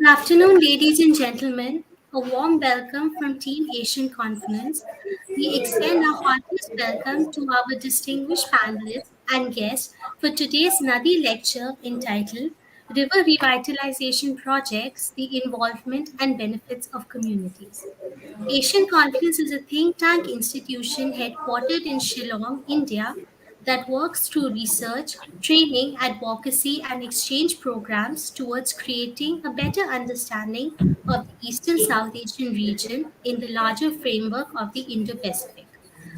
afternoon, ladies and gentlemen. A warm welcome from Team Asian Conference. We extend our heartiest welcome to our distinguished panelists and guests for today's NADI lecture entitled River Revitalization Projects, the Involvement and Benefits of Communities. Asian Conference is a think tank institution headquartered in Shillong, India, that works through research, training, advocacy, and exchange programs towards creating a better understanding of the Eastern South Asian region in the larger framework of the Indo Pacific.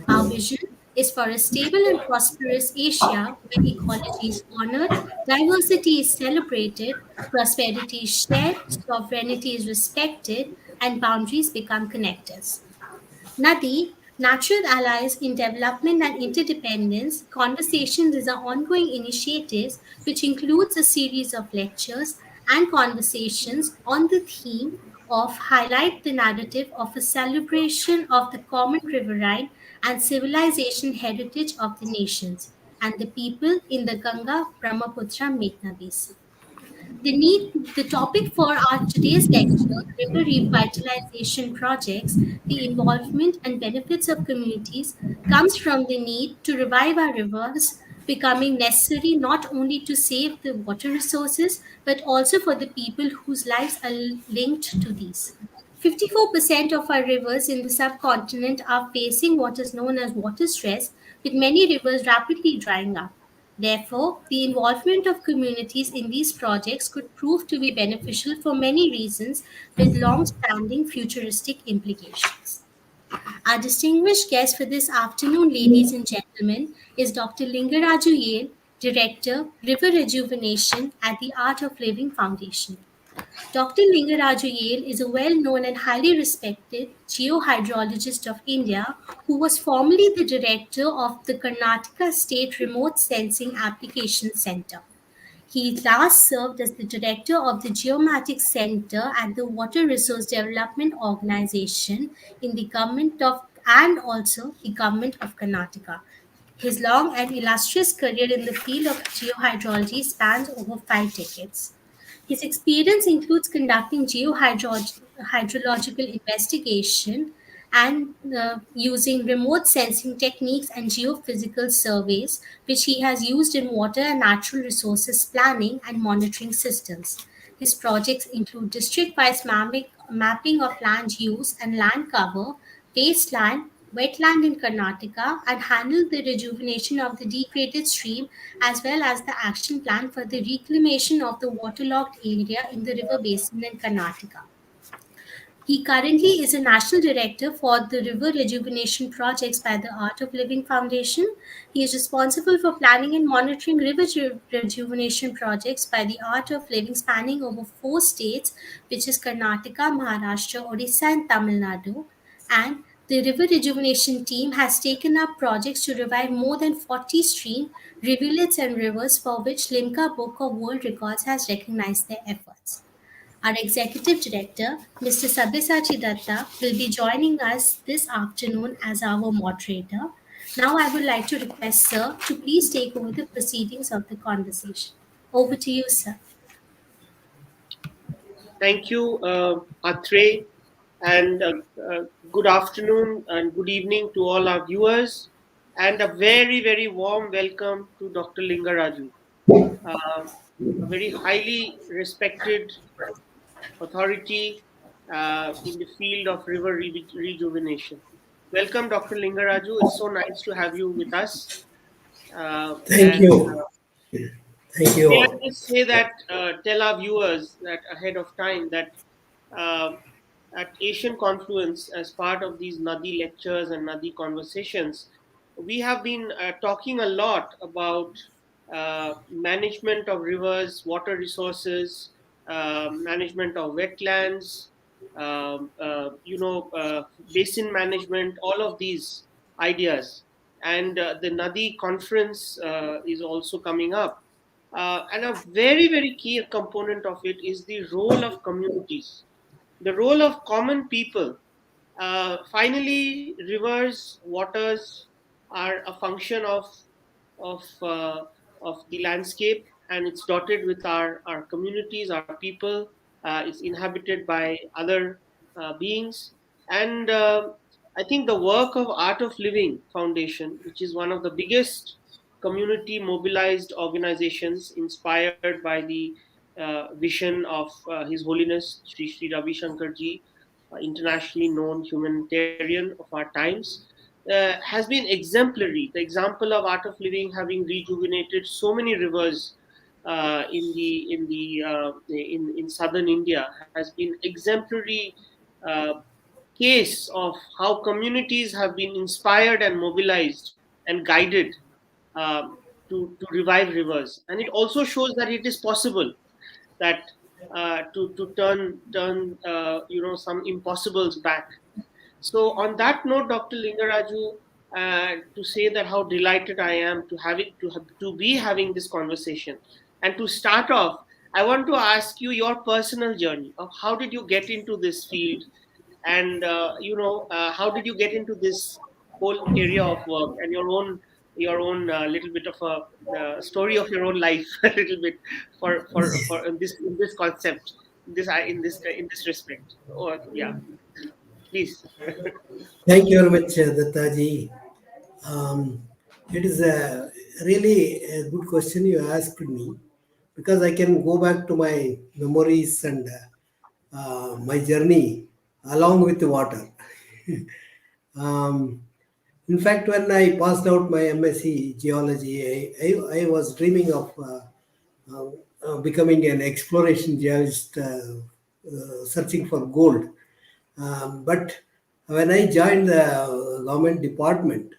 Our vision is for a stable and prosperous Asia where ecology is honored, diversity is celebrated, prosperity is shared, sovereignty is respected, and boundaries become connectors. NADI, Natural Allies in Development and Interdependence, Conversations is an ongoing initiative which includes a series of lectures and conversations on the theme of highlight the narrative of a celebration of the common riverine and civilization heritage of the nations and the people in the Ganga Brahmaputra Meghna basin. The topic for our today's lecture, River Revitalization Projects, the Involvement and Benefits of Communities, comes from the need to revive our rivers, becoming necessary not only to save the water resources, but also for the people whose lives are linked to these. 54% of our rivers in the subcontinent are facing what is known as water stress, with many rivers rapidly drying up. Therefore, the involvement of communities in these projects could prove to be beneficial for many reasons with long standing futuristic implications. Our distinguished guest for this afternoon, ladies and gentlemen, is Dr. Lingaraju Yale, Director, River Rejuvenation at the Art of Living Foundation. Dr. Lingaraju Yale is a well-known and highly respected geohydrologist of India who was formerly the director of the Karnataka State Remote Sensing Application Center. He last served as the director of the Geomatics Center at the Water Resource Development Organization in the government of and also the government of Karnataka. His long and illustrious career in the field of geohydrology spans over 5 decades. His experience includes conducting geohydrological investigation and using remote sensing techniques and geophysical surveys, which he has used in water and natural resources planning and monitoring systems. His projects include district-wise mapping of land use and land cover, wasteland, wetland in Karnataka, and handle the rejuvenation of the degraded stream as well as the action plan for the reclamation of the waterlogged area in the river basin in Karnataka. He currently is a national director for the River Rejuvenation Projects by the Art of Living Foundation. He is responsible for planning and monitoring river rejuvenation projects by the Art of Living spanning over 4 states, which is Karnataka, Maharashtra, Odisha, and Tamil Nadu. And the River Rejuvenation team has taken up projects to revive more than 40 streams, rivulets, and rivers for which Limca Book of World Records has recognized their efforts. Our Executive Director, Mr. Sabyasachi Datta, will be joining us this afternoon as our moderator. Now, I would like to request Sir to please take over the proceedings of the conversation. Over to you, Sir. Thank you, Atre, and good afternoon and good evening to all our viewers, and a very, very warm welcome to Dr. Lingaraju, a very highly respected authority in the field of river rejuvenation. Welcome, Dr. Lingaraju. It's so nice to have you with us. Thank And you. Thank you may I all. just say that, tell our viewers that ahead of time that uh, at Asian Confluence, as part of these NADI lectures and NADI conversations, we have been talking a lot about management of rivers, water resources, management of wetlands, basin management, all of these ideas. And the NADI conference is also coming up. And a very, very key component of it is the role of communities, the role of common people. Finally, rivers, waters are a function of uh, of the landscape, and it's dotted with our communities, our people. It's inhabited by other beings. And I think the work of Art of Living Foundation, which is one of the biggest community mobilized organizations inspired by the vision of His Holiness Sri Ravi Shankar ji, internationally known humanitarian of our times, has been exemplary. The example of Art of Living having rejuvenated so many rivers in southern India has been exemplary uh, case of how communities have been inspired and mobilized and guided um, to revive rivers, and it also shows that it is possible that to turn some impossibles back. So, on that note, Dr. Lingaraju, to say that how delighted I am to to be having this conversation, and to start off, I want to ask you your personal journey of how did you get into this field, and how did you get into this whole area of work, and your own little bit of a story of your own life, a little bit for in this concept, in this respect. Oh, yeah, please. Thank you very much, Dattaji. Um, it is a really a good question you asked me because I can go back to my memories and my journey along with the water. um, in fact, when I passed out my MSc geology, I was dreaming of becoming an exploration geologist, searching for gold. But when I joined the government department,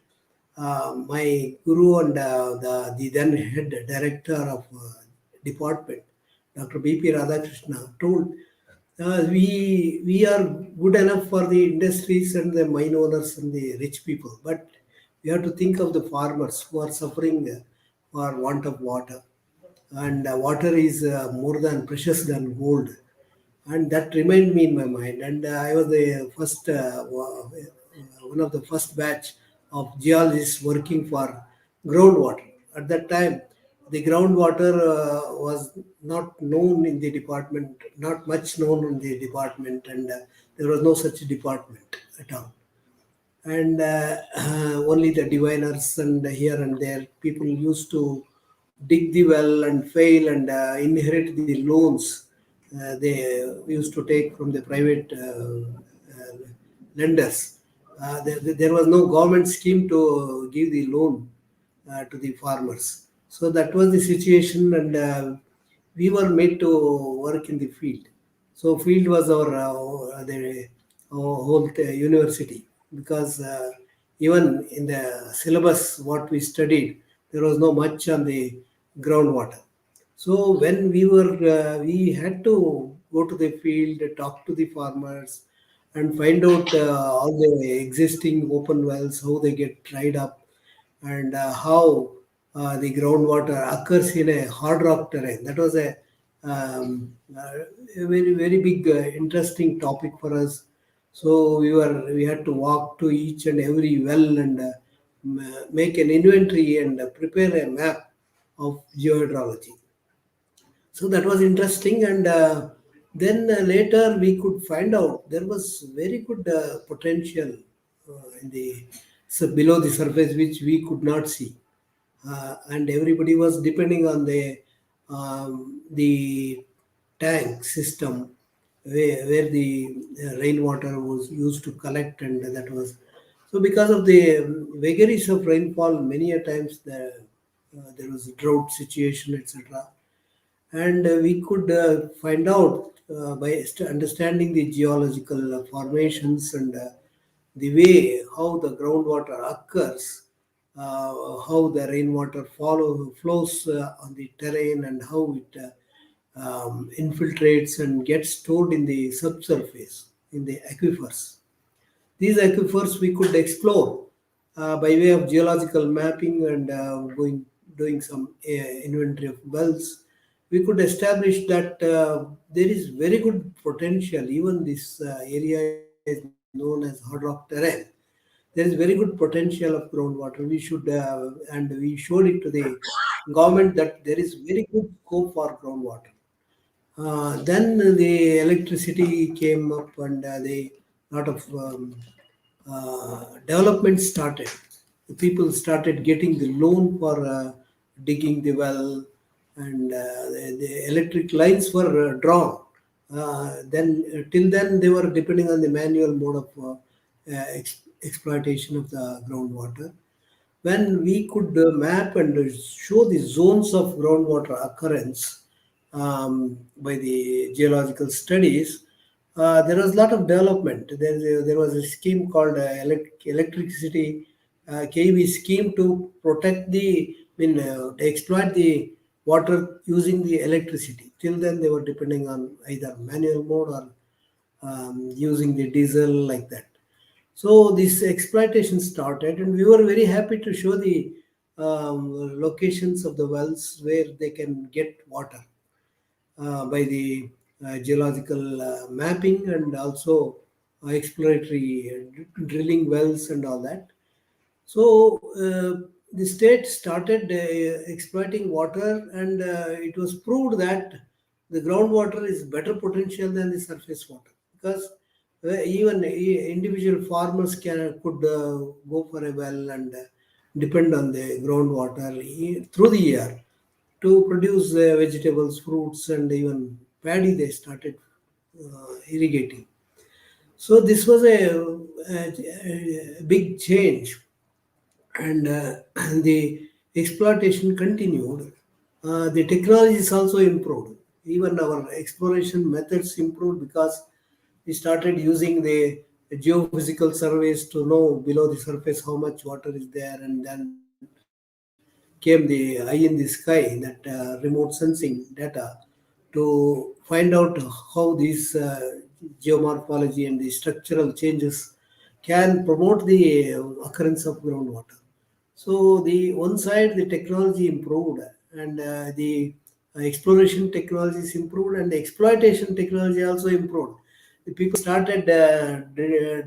my guru and the then head director of department, Dr. B.P. Radhakrishna, told we are good enough for the industries and the mine owners and the rich people, but we have to think of the farmers who are suffering for want of water, and water is more than precious than gold, and that remained me in my mind. And I was the first one of the first batch of geologists working for groundwater. At that time, the groundwater was not known in the department, not much known in the department, and there was no such department at all. And only the diviners and here and there people used to dig the well and fail and inherit the loans they used to take from the private lenders. There was no government scheme to give the loan to the farmers. So that was the situation, and we were made to work in the field. So field was our whole university, because even in the syllabus what we studied, there was no much on the groundwater. So when we had to go to the field, talk to the farmers, and find out all the existing open wells, how they get dried up, and how the groundwater occurs in a hard rock terrain. That was a very very big interesting topic for us. So we had to walk to each and every well and make an inventory and prepare a map of geohydrology. So that was interesting, and then later we could find out there was very good potential in the below the surface which we could not see, and everybody was depending on the tank system where the rainwater was used to collect, and that was so because of the vagaries of rainfall. Many a times there was a drought situation, etc, and we could find out by understanding the geological formations and the way how the groundwater occurs, how the rainwater flows on the terrain, and how it infiltrates and gets stored in the subsurface in the aquifers. These aquifers we could explore by way of geological mapping and doing some inventory of wells. We could establish that there is very good potential. Even this area is known as hard rock terrain. There is very good potential of groundwater. We should and we showed it to the government that there is very good scope for groundwater. Then the electricity came up, and the lot of development started. The people started getting the loan for digging the well, and the electric lines were drawn. Then till then they were depending on the manual mode of exploitation of the groundwater. When we could map and show the zones of groundwater occurrence by the geological studies, there was a lot of development. There was a scheme called electricity KV scheme to protect to exploit the water using the electricity. Till then, they were depending on either manual mode or using the diesel like that. So this exploitation started, and we were very happy to show the locations of the wells where they can get water by the geological mapping, and also exploratory drilling wells and all that. So the state started exploiting water, and it was proved that the groundwater is better potential than the surface water, because even individual farmers could go for a well and depend on the groundwater through the year to produce vegetables, fruits, and even paddy. They started irrigating. So this was a big change, and the exploitation continued. The technologies also improved. Even our exploration methods improved, because we started using the geophysical surveys to know below the surface how much water is there, and then came the eye in the sky, that remote sensing data, to find out how these geomorphology and the structural changes can promote the occurrence of groundwater. So the one side the technology improved, and the exploration technologies improved, and the exploitation technology also improved. The people started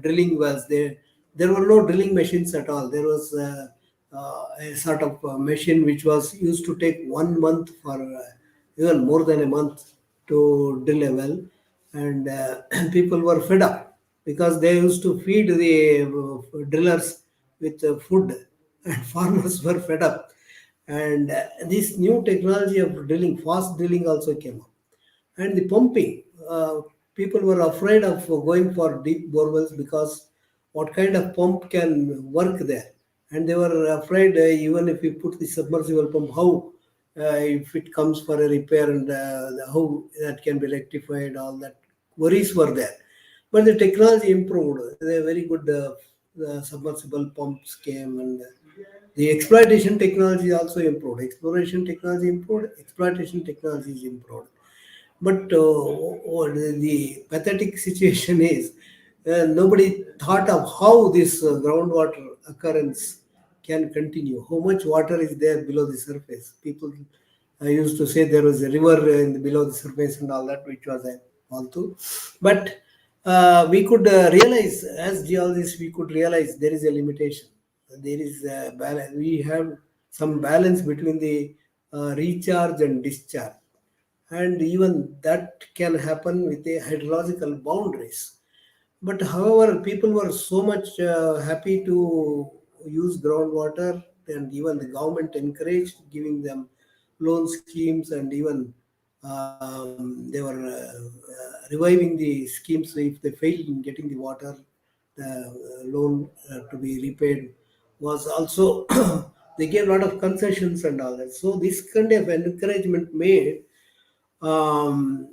drilling wells. There were no drilling machines at all. There was a sort of machine which was used to take 1 month, for even more than a month, to drill a well, and people were fed up, because they used to feed the drillers with food, and farmers were fed up. And this new technology of drilling, fast drilling, also came up. And the pumping, people were afraid of going for deep borewells, because what kind of pump can work there, and they were afraid, even if we put the submersible pump, how if it comes for a repair, and how that can be rectified, all that worries were there. But the technology improved. The very good submersible pumps came, and the exploitation technology also improved. Exploration technology improved, exploitation technologies improved. But the pathetic situation is, nobody thought of how this groundwater occurrence can continue. How much water is there below the surface? People used to say there was a river below the surface and all that, which was a faltu. But we could realize, as geologists, we could realize there is a limitation. There is a balance. We have some balance between the recharge and discharge, and even that can happen with the hydrological boundaries. But however, people were so much happy to use groundwater, and even the government encouraged giving them loan schemes, and even they were reviving the schemes. If they failed in getting the water, the loan to be repaid was also they gave a lot of concessions and all that. So this kind of encouragement made helped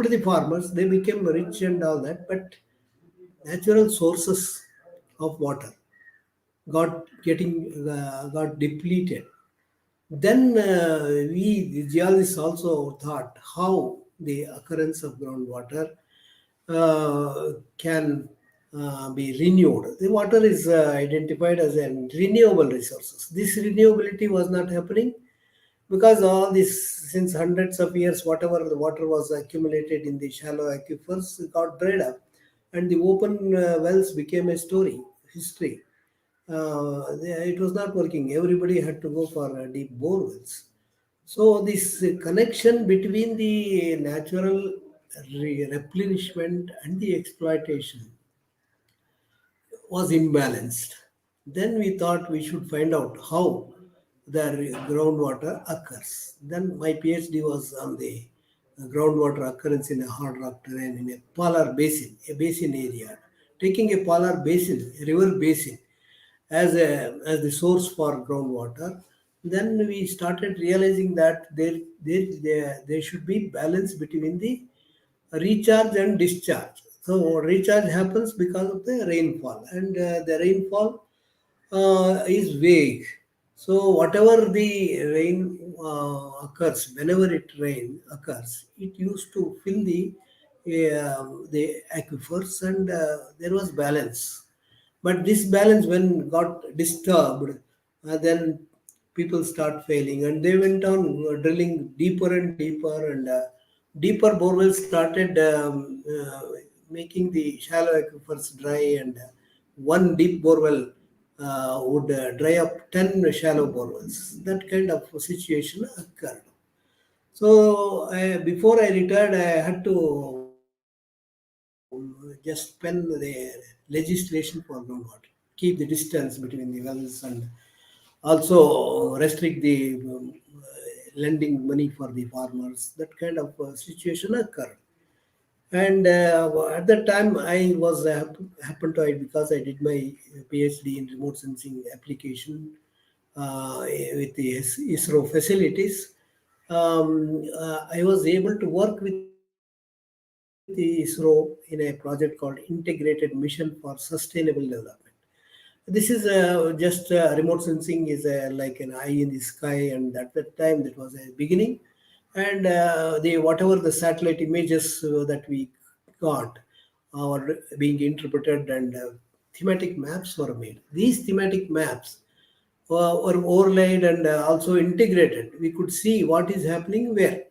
the farmers. They became rich and all that, but natural sources of water got depleted. Then the geologists also thought how the occurrence of groundwater can be renewed. The water is identified as a renewable resources. This renewability was not happening, because all this, since hundreds of years, whatever the water was accumulated in the shallow aquifers got dried up, and the open wells became a history. It was not working. Everybody had to go for deep bore wells. So this connection between the natural replenishment and the exploitation was imbalanced. Then we thought we should find out how the groundwater occurs. Then my PhD was on the groundwater occurrence in a hard rock terrain in a polar basin, a basin area. Taking a polar basin, a river basin, as the source for groundwater, then we started realizing that there should be balance between the recharge and discharge. So recharge happens because of the rainfall, and the rainfall is vague. So whatever the rain occurs, whenever it rain occurs, it used to fill the aquifers, and there was balance. But this balance, when got disturbed, then people start failing, and they went on drilling deeper and deeper, and deeper borewells started making the shallow aquifers dry, and one deep borewell would dry up 10 shallow borewells. That kind of situation occurred. So before I retired, I had to just pen the legislation for groundwater, keep the distance between the wells, and also restrict the lending money for the farmers. That kind of situation occurred. And at that time, I was happened to it because I did my PhD in remote sensing application with the ISRO facilities. I was able to work with the ISRO in a project called Integrated Mission for Sustainable Development. This is just remote sensing is like an eye in the sky, and at that time that was a beginning. And the whatever the satellite images that we got are being interpreted, and thematic maps were made. These thematic maps were overlaid and also integrated. We could see what is happening where,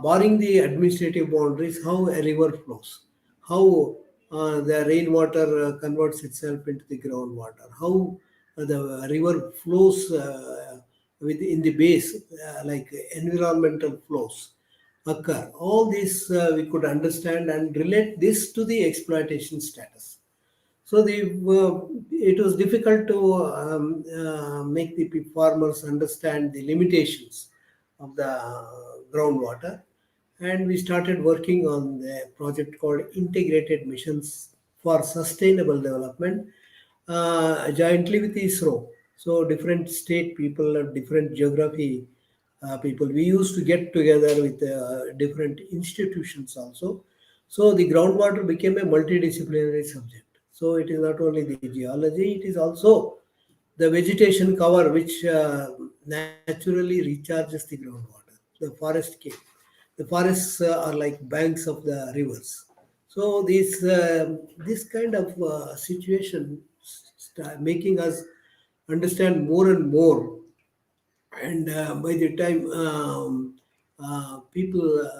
barring the administrative boundaries, how a river flows, how the rainwater converts itself into the groundwater, how the river flows in the base, like environmental flows occur. All this we could understand and relate this to the exploitation status. So it was difficult to make the farmers understand the limitations of the groundwater, and we started working on the project called Integrated Missions for Sustainable Development, jointly with ISRO. So different state people of different geography people. We used to get together with different institutions also. So the groundwater became a multidisciplinary subject. So it is not only the geology, it is also the vegetation cover which naturally recharges the groundwater. The forest cave. The forests are like banks of the rivers. So this kind of situation making us understand more and more. And by the time people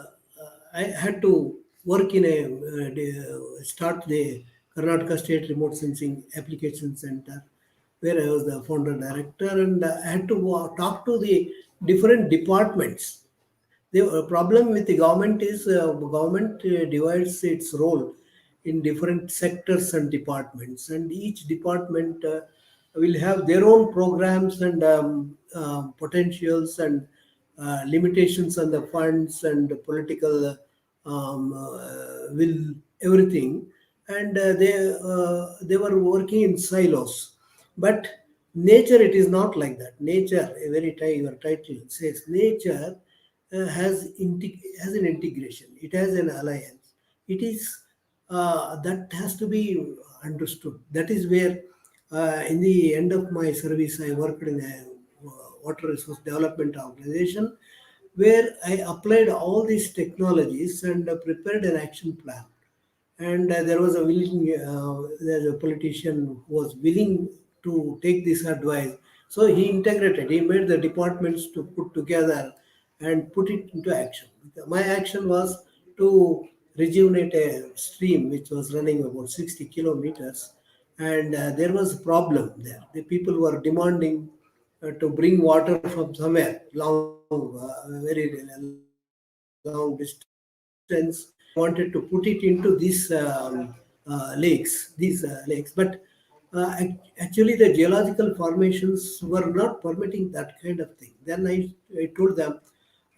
I had to work in a start the Karnataka State Remote Sensing Application Center, where I was the founder director, and I had to talk to the different departments. The problem with the government is government divides its role in different sectors and departments, and each department will have their own programs and potentials and limitations on the funds and political will, everything. And they were working in silos. But nature, it is not like that. Nature, a very your title says, nature has an integration. It has an alliance. It is that has to be understood. That is where, in the end of my service, I worked in a water resource development organization, where I applied all these technologies and prepared an action plan. And there was a willing, there's a politician who was willing to take this advice. So he integrated, he made the departments to put together and put it into action. My action was to rejuvenate a stream which was running about 60 kilometers, and there was a problem there. The people were demanding to bring water from somewhere long, very long distance, and they wanted to put it into these lakes, but actually the geological formations were not permitting that kind of thing. Then I told them,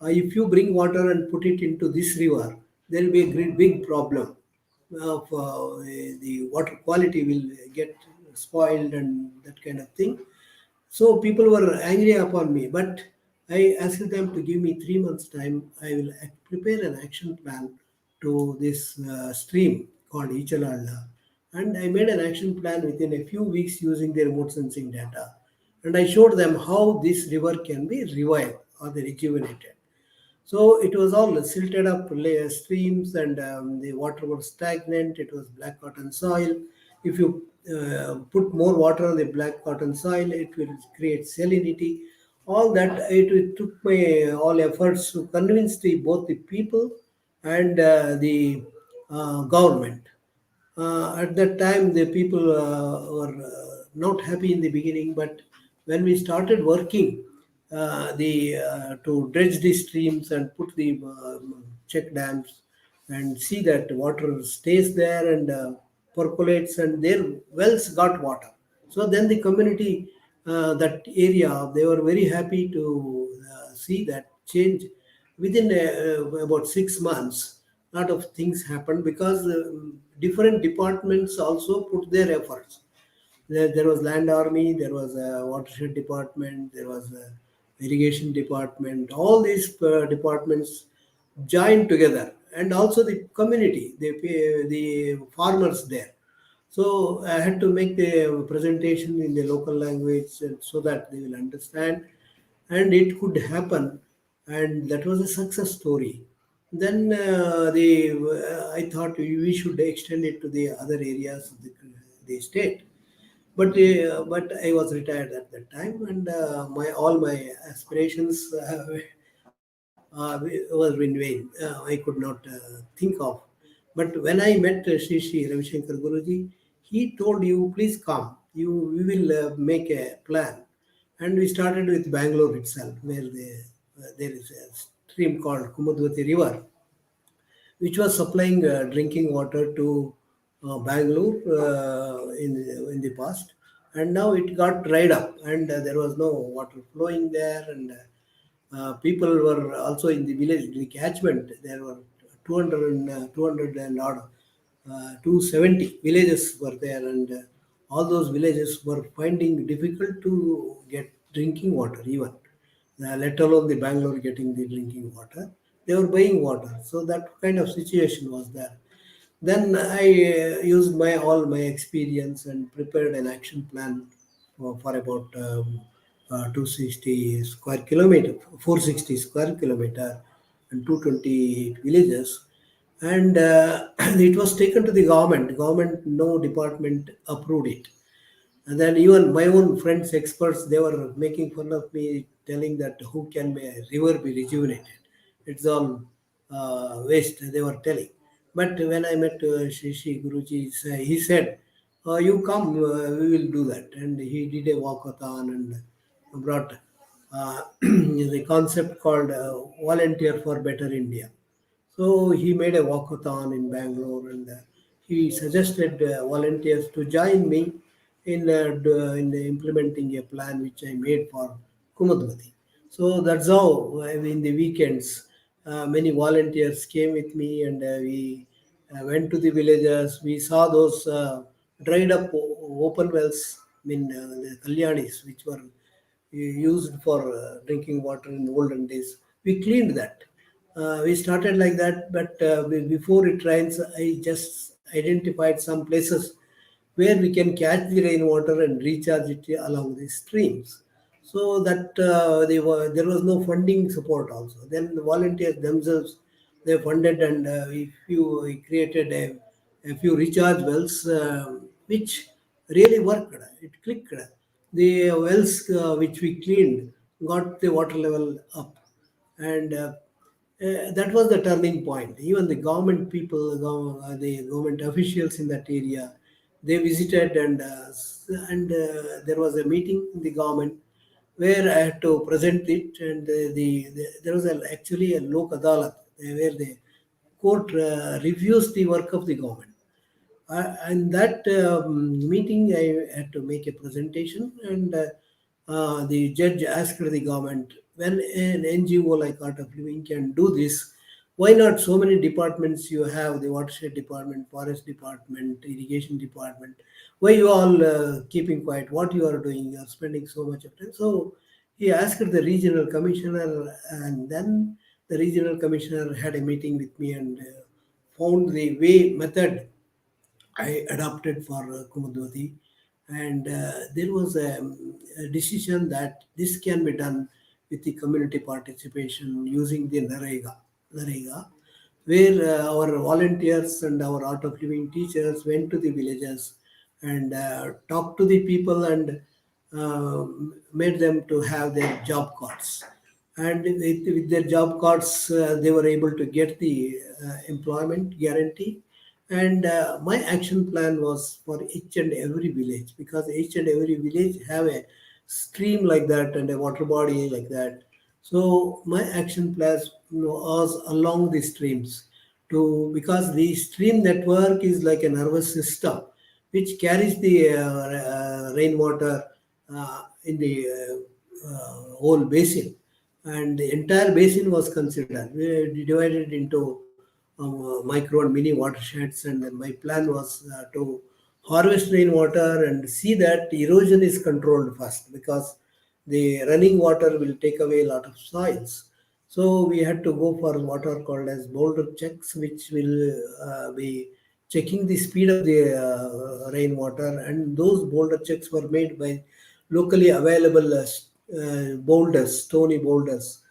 if you bring water and put it into this river, there will be a great big problem of the water quality will get spoiled and that kind of thing. So people were angry upon me, but I asked them to give me 3 months time. I will prepare an action plan to this stream called Ichalalla. And I made an action plan within a few weeks using their remote sensing data. And I showed them how this river can be revived or the rejuvenated. So it was all silted up streams, and the water was stagnant. It was black cotton soil. If you put more water on the black cotton soil, it will create salinity. All that it took my all efforts to convince both the people and the government. At that time, the people were not happy in the beginning, but when we started working, the to dredge the streams and put the check dams and see that water stays there and percolates, and their wells got water. So then the community, that area, they were very happy to see that change. Within about 6 months, lot of things happened because different departments also put their efforts. There was land army, there was a watershed department, there was a irrigation department. All these departments joined together, and also the community, the farmers there. So I had to make the presentation in the local language so that they will understand, and it could happen, and that was a success story. Then I thought we should extend it to the other areas of the state, but I was retired at that time, and my all my aspirations was in vain. I could not think of. But when I met Sri Ravishankar Guruji, he told you, please come. We will make a plan, and we started with Bangalore itself, where there is a stream called Kumadwati River, which was supplying drinking water to Bangalore in the past, and now it got dried up, and there was no water flowing there, and people were also in the village, the catchment. There were 200 and odd, 270 villages were there, and all those villages were finding difficult to get drinking water even, let alone the Bangalore getting the drinking water. They were buying water, so that kind of situation was there. Then I used my all my experience and prepared an action plan for about 260 square kilometer, 460 square kilometer, and 220 villages. And it was taken to the government. Government, no department approved it. And then even my own friends, experts, they were making fun of me, telling that how can a river be rejuvenated? It's all waste, they were telling. But when I met Shri Guruji, he said, you come, we will do that. And he did a walkathon and brought the concept called Volunteer for Better India. So he made a walkathon in Bangalore, and he suggested volunteers to join me in implementing a plan which I made for Kumadwati. So that's how in the weekends many volunteers came with me, and we went to the villages. We saw those dried up open wells, I mean the Kalyanis, which were used for drinking water in the olden days. We cleaned that. We started like that, but before it rains, I just identified some places where we can catch the rainwater and recharge it along the streams. So that there was no funding support also. Then the volunteers themselves, they funded, and we created a few recharge wells, which really worked. It clicked. The wells which we cleaned got the water level up, and that was the turning point. Even the government people, the government officials in that area, they visited, and there was a meeting in the government where I had to present it, and there was actually a lok adalat where the court reviews the work of the government. In that meeting, I had to make a presentation, and the judge asked the government, when an NGO like Art of Living can do this, why not so many departments you have, the watershed department, forest department, irrigation department, why you all keeping quiet, what you are doing, you are spending so much of time. So he asked the regional commissioner, and then the regional commissioner had a meeting with me and found the way method I adopted for Kumudwati. And there was a decision that this can be done with the community participation using the Narega, where our volunteers and our art of living teachers went to the villages and talked to the people and uh, made them to have their job cards. And with their job cards, they were able to get the employment guarantee. And my action plan was for each and every village, because each and every village have a stream like that and a water body like that. So my action plan was along the streams, to because the stream network is like a nervous system which carries the rainwater in the whole basin, and the entire basin was considered. We divided into micro and mini watersheds, and then my plan was to harvest rainwater and see that erosion is controlled first, because the running water will take away a lot of soils. So we had to go for what are called as boulder checks, which will be checking the speed of the rainwater, and those boulder checks were made by locally available boulders, stony boulders,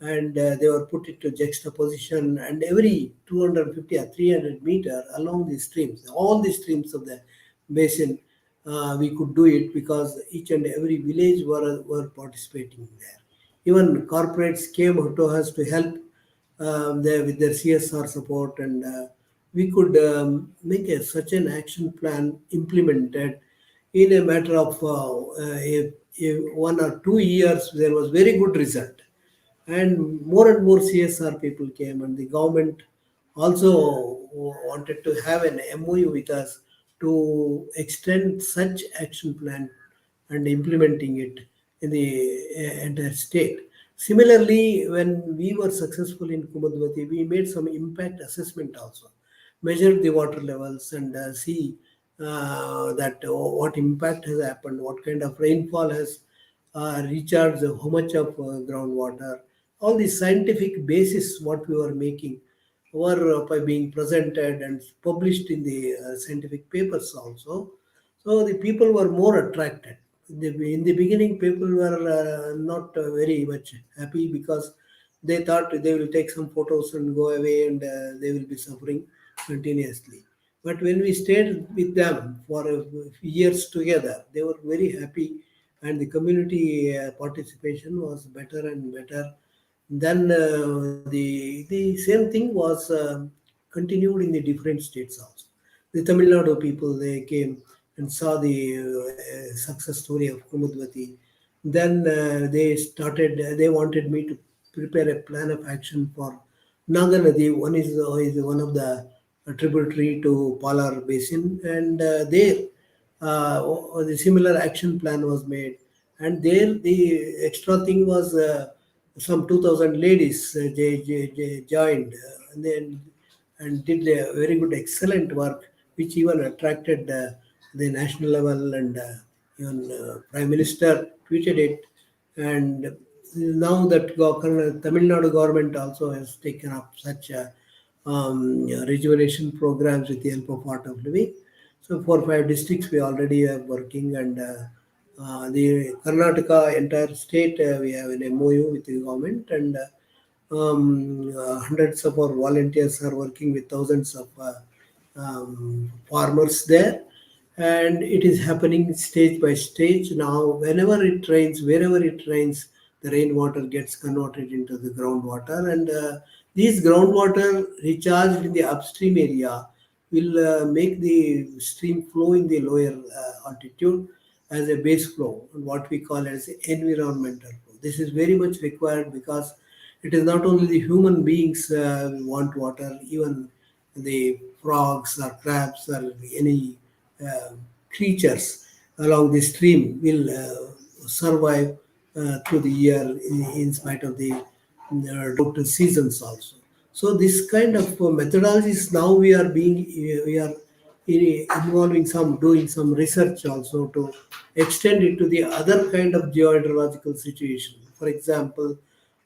and they were put into juxtaposition, and every 250 or 300 meter along the streams, all the streams of the basin, we could do it, because each and every village were participating there. Even corporates came to us to help with their CSR support, and we could make such an action plan implemented in a matter of 1 or 2 years. There was very good result, and more CSR people came, and the government also wanted to have an MOU with us to extend such action plan and implementing it in the entire state. Similarly, when we were successful in Kumadwati, we made some impact assessment also, measured the water levels, and see that what impact has happened, what kind of rainfall has recharged, how much of groundwater, all the scientific basis what we were making were by being presented and published in the scientific papers also. So the people were more attracted. In the beginning, people were not very much happy, because they thought they will take some photos and go away, and they will be suffering continuously. But when we stayed with them for years together, they were very happy, and the community participation was better and better. Then the same thing was continued in the different states also. The Tamil Nadu people, they came and saw the success story of Kumudwati. Then they wanted me to prepare a plan of action for Naga Nadi. One is one of the tributary to Palar Basin, and there the similar action plan was made. And there the extra thing was some 2,000 ladies joined, and then and did a very good, excellent work, which even attracted the national level, and even Prime Minister tweeted it. And now that Tamil Nadu government also has taken up such rejuvenation programs with the help of Art of Living. So 4 or 5 districts we already are working, and the Karnataka entire state we have an MOU with the government, and hundreds of our volunteers are working with thousands of farmers there, and it is happening stage by stage. Now whenever it rains, wherever it rains, the rainwater gets converted into the groundwater, and these groundwater recharged in the upstream area will make the stream flow in the lower altitude, as a base flow and what we call as environmental flow. This is very much required because it is not only the human beings want water, even the frogs or crabs or any uh, creatures along the stream will survive through the year in spite of the drought seasons also. So this kind of methodologies now we are involving some doing some research also to extend it to the other kind of geohydrological situation. For example,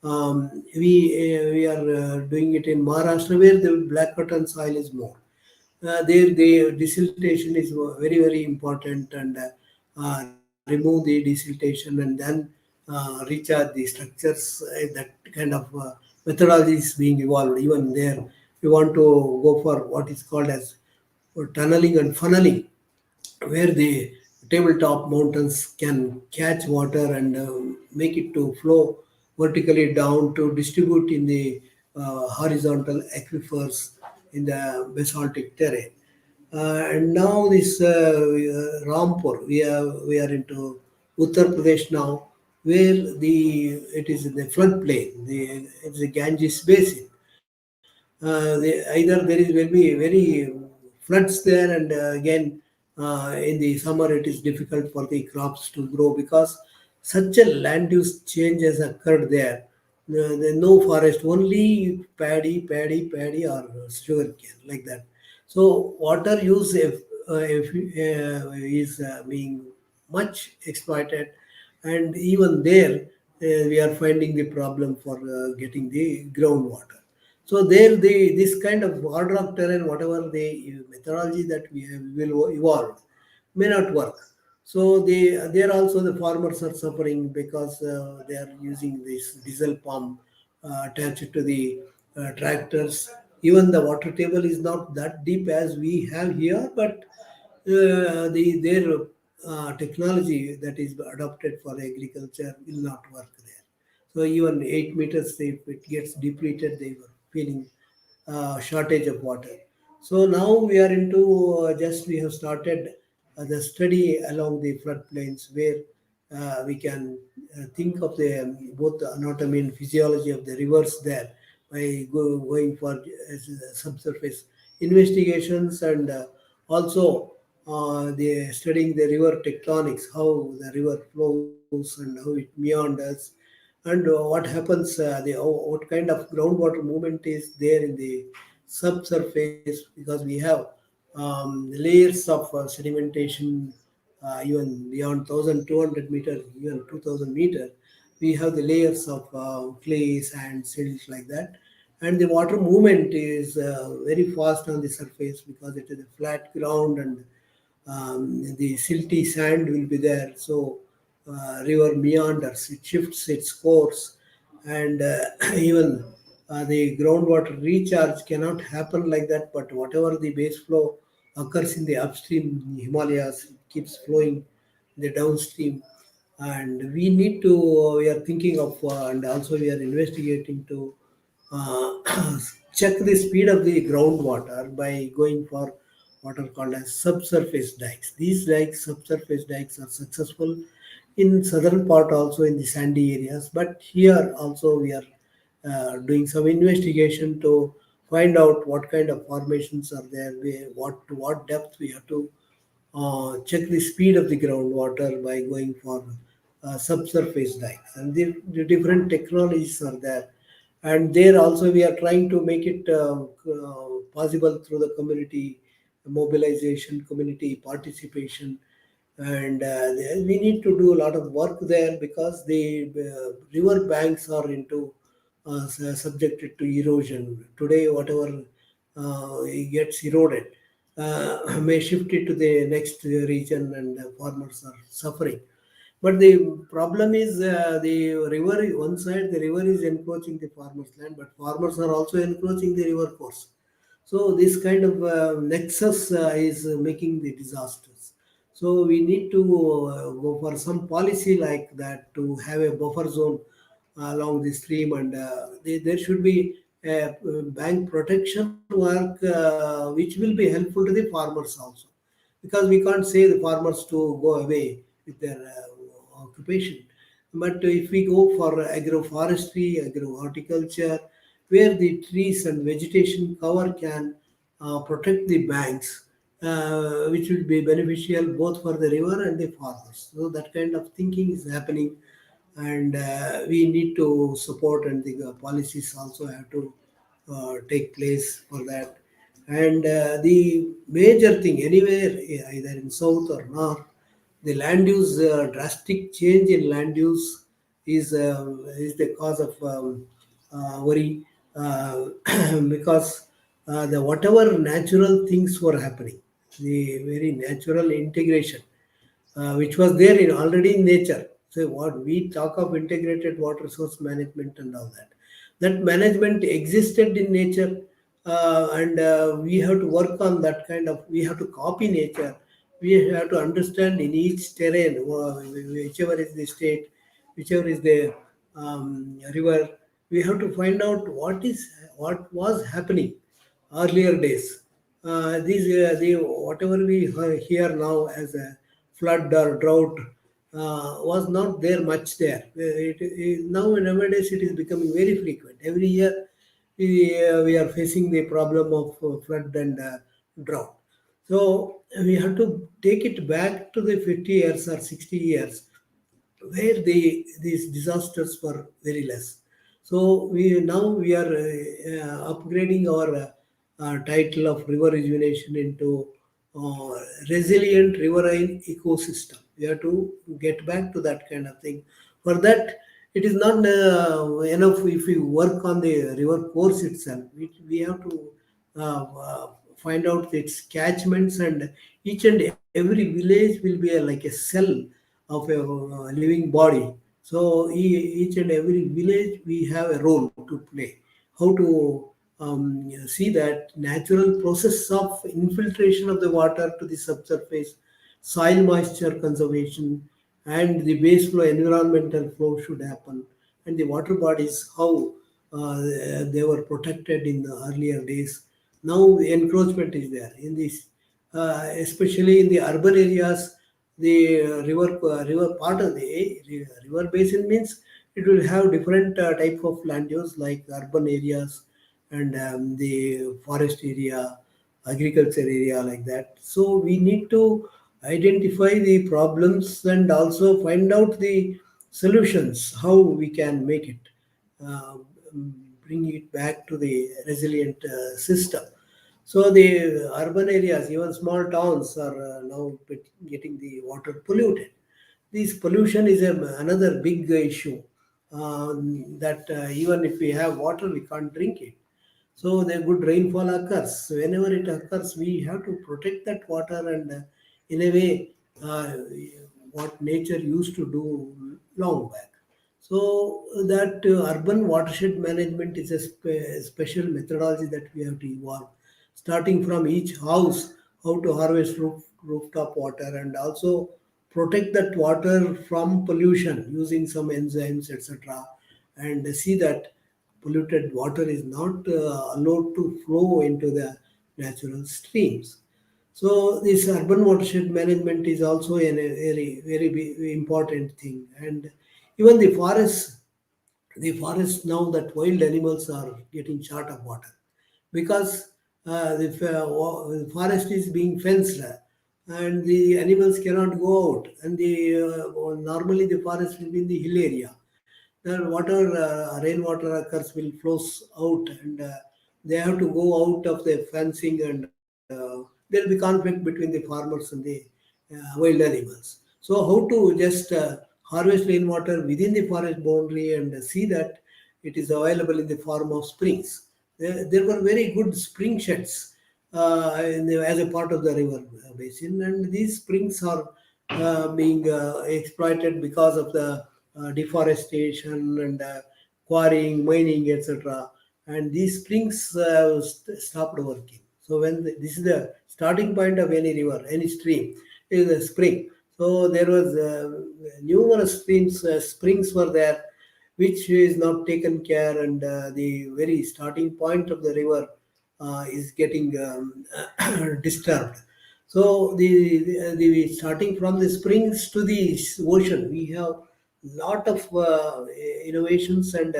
we are doing it in Maharashtra where the black cotton soil is more. There, the desiltation is very important, and remove the desiltation and then recharge the structures. That kind of methodology is being evolved. Even there, we want to go for what is called as tunneling and funneling, where the tabletop mountains can catch water and make it to flow vertically down to distribute in the horizontal aquifers in the basaltic terrain. And now this Rampur, we are into Uttar Pradesh now, where it is in the floodplain. It's a Ganges basin. Either will be very floods there, and again in the summer it is difficult for the crops to grow because such a land use change has occurred there. There no forest, only paddy or sugar cane like that. So water use is being much exploited, and even there we are finding the problem for getting the groundwater. So there, this kind of order of terrain, whatever the methodology that we have will evolve, may not work. So there also the farmers are suffering because they are using this diesel pump attached to the tractors. Even the water table is not that deep as we have here, but their technology that is adopted for agriculture will not work there. So even 8 meters, if it gets depleted, they were feeling shortage of water. So now we are into just we have started the study along the floodplains where we can think of the both the anatomy and physiology of the rivers there by going for subsurface investigations, and also the studying the river tectonics, how the river flows and how it meanders, and what happens, what kind of groundwater movement is there in the subsurface, because we have layers of sedimentation even beyond 1200 meter, even 2000 meter. We have the layers of clay, sand, silt like that, and the water movement is very fast on the surface because it is a flat ground, and the silty sand will be there. So river meanders, it shifts its course, and even the groundwater recharge cannot happen like that. But whatever the base flow occurs in the upstream Himalayas, it keeps flowing in the downstream. And we need to, we are thinking of, and also we are investigating to check the speed of the groundwater by going for what are called as subsurface dikes. These dikes, subsurface dikes, are successful in southern part also in the sandy areas, but here also we are doing some investigation to find out what kind of formations are there, what to what depth we have to check the speed of the groundwater by going for subsurface dikes, and the different technologies are there. And there also we are trying to make it possible through the community mobilization, community participation, and we need to do a lot of work there because the river banks are into subjected to erosion today. Whatever it gets eroded may shift it to the next region, and farmers are suffering. But the problem is the river, one side the river is encroaching the farmers' land, but farmers are also encroaching the river course. So this kind of nexus is making the disasters. So we need to go for some policy like that to have a buffer zone along the stream, and there should be a bank protection work which will be helpful to the farmers also, because we can't say the farmers to go away. with their occupation. But if we go for agroforestry, agrohorticulture, where the trees and vegetation cover can protect the banks, which will be beneficial both for the river and the farmers. So that kind of thinking is happening, and we need to support, and the policies also have to take place for that. And the major thing anywhere, either in south or north, the land use, drastic change in land use is the cause of worry, because the whatever natural things were happening, the very natural integration which was there in already in nature. So what we talk of integrated water source management and all that, that management existed in nature, and we have to work on that kind of. We have to copy nature. We have to understand in each terrain, whichever is the state, whichever is the river. We have to find out what was happening earlier days. The whatever we hear now as a flood or drought was not there much there. Now nowadays it is becoming very frequent. Every year we are facing the problem of flood and drought. So we have to take it back to the 50 years or 60 years where these disasters were very less. So we are upgrading our title of river rejuvenation into resilient riverine ecosystem. We have to get back to that kind of thing. For that, it is not enough if we work on the river course itself. We have to find out its catchments, and each and every village will be like a cell of a living body. So each and every village we have a role to play. How to see that natural process of infiltration of the water to the subsurface, soil moisture conservation, and the base flow environmental flow should happen, and the water bodies how they were protected in the earlier days. Now encroachment is there in this, especially in the urban areas. The river part of the river basin means it will have different type of land use like urban areas and the forest area, agriculture area, like that. So we need to identify the problems and also find out the solutions how we can make it, uh, bring it back to the resilient system. So the urban areas, even small towns, are now getting the water polluted. This pollution is another big issue, that even if we have water, we can't drink it. So the good rainfall occurs. So whenever it occurs, we have to protect that water, and in a way, what nature used to do long back. So that urban watershed management is a special methodology that we have to evolve, starting from each house, how to harvest rooftop water, and also protect that water from pollution using some enzymes, etc., and see that polluted water is not allowed to flow into the natural streams. So this urban watershed management is also a very very important thing, and even the forests now that wild animals are getting short of water because the forest is being fenced, and the animals cannot go out, and normally the forest will be in the hill area. The water, rainwater occurs will flows out, and they have to go out of the fencing, and there will be conflict between the farmers and the wild animals. So how to just harvest rainwater within the forest boundary and see that it is available in the form of springs. There were very good spring sheds as a part of the river basin, and these springs are being exploited because of the deforestation and quarrying, mining, etc. And these springs stopped working. So this is the starting point of any river, any stream, is a spring. So there was numerous springs were there, which is not taken care, and the very starting point of the river is getting disturbed. So the starting from the springs to the ocean, we have lot of innovations and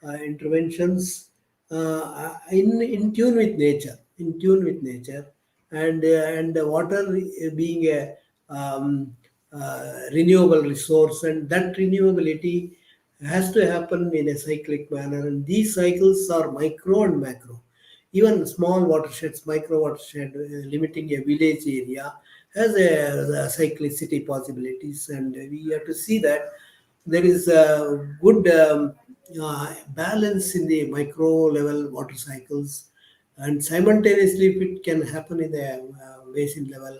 interventions in tune with nature, and the water being a renewable resource, and that renewability has to happen in a cyclic manner. And these cycles are micro and macro. Even small watersheds, micro watershed, limiting a village area, has a cyclicity possibilities, and we have to see that there is a good balance in the micro level water cycles, and simultaneously, if it can happen in the basin level,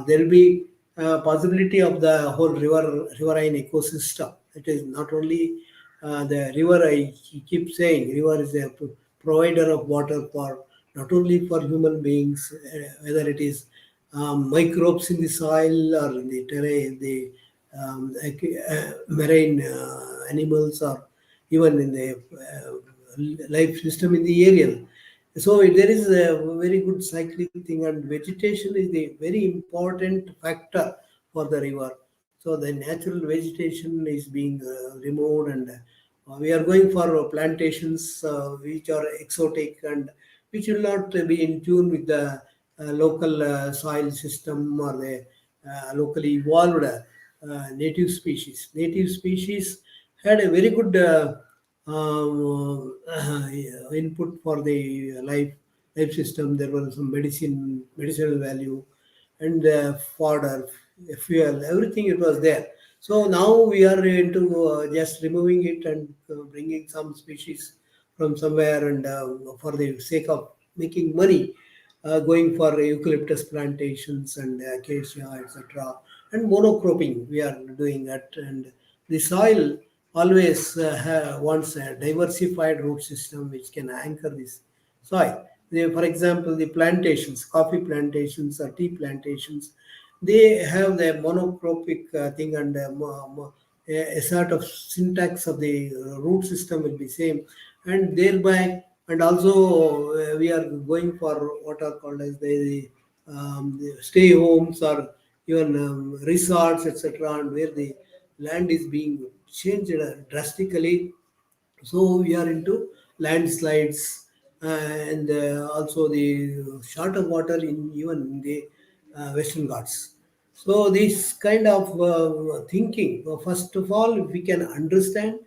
there will be possibility of the whole riverine ecosystem. It is not only the river. I keep saying river is a provider of water for not only for human beings, whether it is microbes in the soil or in the terrain, the marine animals, or even in the life system in the aerial. So there is a very good cyclic thing, and vegetation is the very important factor for the river. So the natural vegetation is being removed, and we are going for plantations which are exotic and which will not be in tune with the local soil system or the locally evolved native species. Native species had a very good input for the life system. There was some medicinal value, and fodder, fuel, everything it was there. So now we are into just removing it and bringing some species from somewhere, and for the sake of making money, going for eucalyptus plantations and acacia, etc. And monocropping, we are doing that. And the soil always wants a diversified root system which can anchor this soil. For example, the plantations, coffee plantations or tea plantations, they have the monocropic thing, and a sort of syntax of the root system will be same, and thereby, and also we are going for what are called as the stay homes, or even resorts, etc., and where the land is being changed drastically. So we are into landslides, and also the short of water in even in the Western Ghats. So this kind of thinking, first of all, if we can understand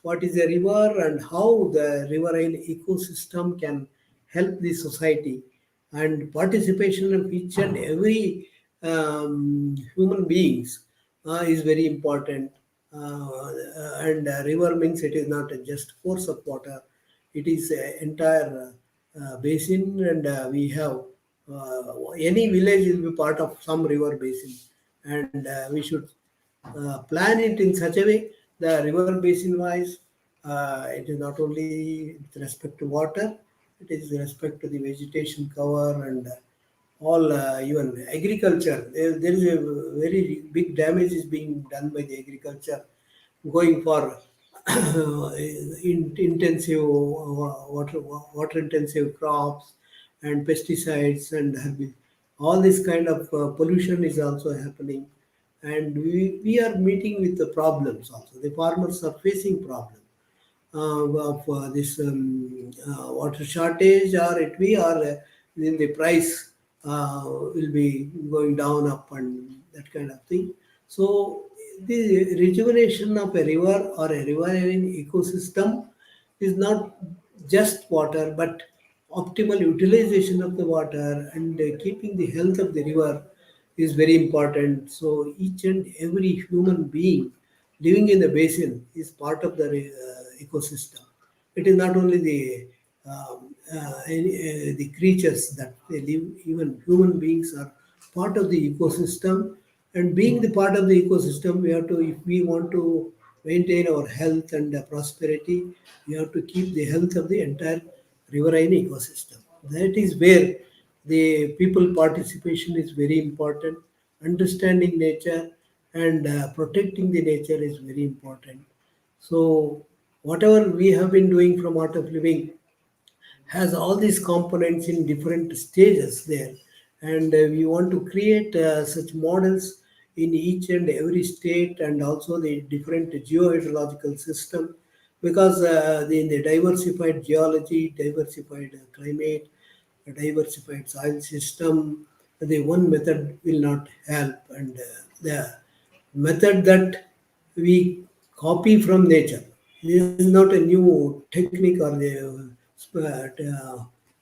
what is a river and how the riverine ecosystem can help the society, and participation of each and every human beings is very important. And river means it is not just force of water; it is an entire basin, and we have any village will be part of some river basin, and we should plan it in such a way the river basin wise. It is not only with respect to water; it is with respect to the vegetation cover and all, even agriculture. There is a very big damage is being done by the agriculture, going for intensive water intensive crops and pesticides and all this kind of pollution is also happening, and we are meeting with the problems also. The farmers are facing problems of this water shortage, or it be, or then the price will be going down up and that kind of thing. So the rejuvenation of a river or a riverine ecosystem is not just water, but optimal utilization of the water, and keeping the health of the river is very important. So each and every human being living in the basin is part of the ecosystem. It is not only the creatures that they live; even human beings are part of the ecosystem. And being the part of the ecosystem, we have to, if we want to maintain our health and prosperity, we have to keep the health of the entire riverine ecosystem. That is where the people participation is very important. Understanding nature and protecting the nature is very important. So whatever we have been doing from Art of Living has all these components in different stages there, and we want to create such models in each and every state, and also the different geohydrological system, because in the diversified geology, diversified climate, a diversified soil system, the one method will not help, and the method that we copy from nature. This is not a new technique or a